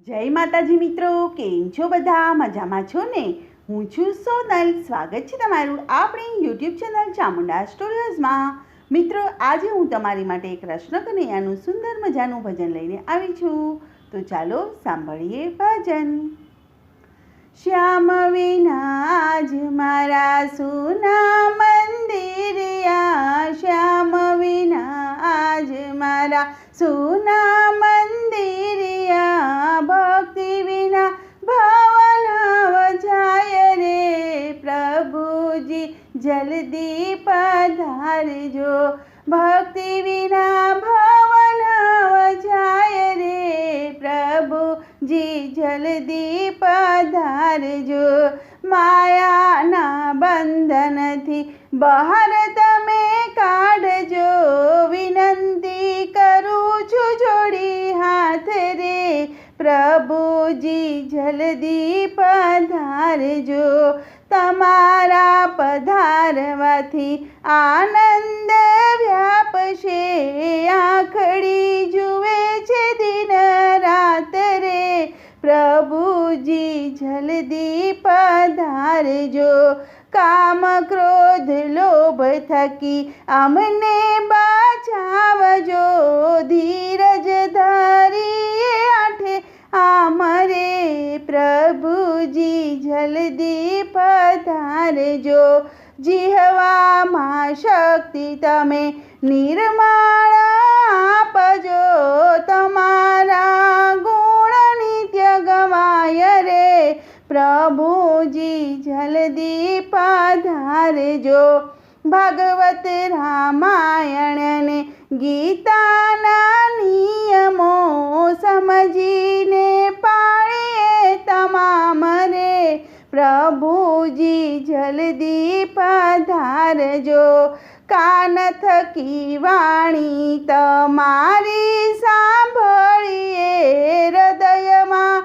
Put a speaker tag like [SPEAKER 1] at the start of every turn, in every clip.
[SPEAKER 1] જય માતાજી મિત્રો, કેમ છો બધા? મજામાં છો ને? હું છું સોનલ. સ્વાગત છે તમારું આપણી યુટ્યુબ ચેનલ ચામુંડા સ્ટુડિયોઝમાં. મિત્રો, આજે હું તમારી માટે એક કૃષ્ણ કનૈયાનું સુંદર મજાનું ભજન લઈને આવી છું. તો ચાલો સાંભળીએ ભજન. શ્યામ વિના જ મારા સોના મંદિરિયા, શ્યામ વિના જ મારા સોના મંદિરિયા, ભક્તિ વિના ભવન જાય રે, પ્રભુજી જલ્દી પધારજો, ભક્તિ વિના ભવન જાય રે, પ્રભુજી જલ્દી પધારજો. માયાના બંધનથી બહાર તમે કાઢજો, વિનંતી કરું છું જોડી હાથ રે, પ્રભુજી જલ્દી પધારજો. તમારા પધારવાથી આનંદ વ્યાપશે, આંખડી જુએ છે દિન રાત રે, પ્રભુજી જલ્દી પધારજો. કામ ક્રોધ લોભ થકી અમને બચાવજો, ધીરજ ધરીએ આઠે આમરે, પ્રભુજી જલ્દી પધારજો. જીહવામાં શક્તિ તમે નિર્મળ આપજો, તમારા ગુણ નિત્ય ગવાય રે, પ્રભુજી જલ્દી પધારજો. ભાગવત રામાયણને ગીતાના નિયમો સમજીને પાળીએ તમામ રે, પ્રભુજી જલ્દી પધારજો. કાન થકી વાણી તમારી સાંભળીએ, હૃદયમાં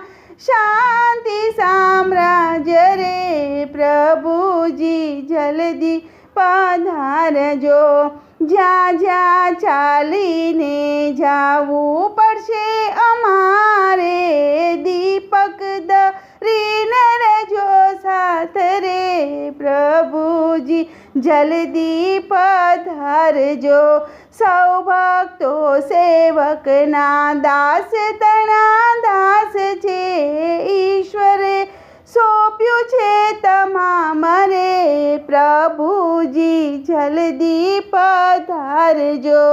[SPEAKER 1] શાંતિ સામ્રાજ્ય રે, પ્રભુજી જલ્દી પધારજો. જ્યાં જ્યાં ચાલીને જાવું પડશે અમારે, દીપક દરીને રહેજો સાથ રે, પ્રભુજી જલ્દી પધારજો. સૌ ભક્તો સેવકના દાસ તણા દાસ છે, ઈશ્વરે સોંપ્યું છે તમામ રે, પ્રભુજી જલ્દી પધારજો.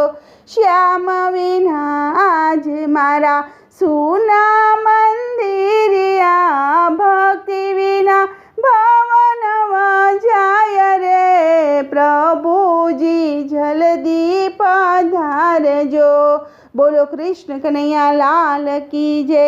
[SPEAKER 1] શ્યામ વિના જ મારા સોના મંદિરિયા, ભક્તિ વિના ભવન જાય રે, પ્રભુજી જલ્દી પધારજો. બોલો કૃષ્ણ કનૈયા લાલ કી જય.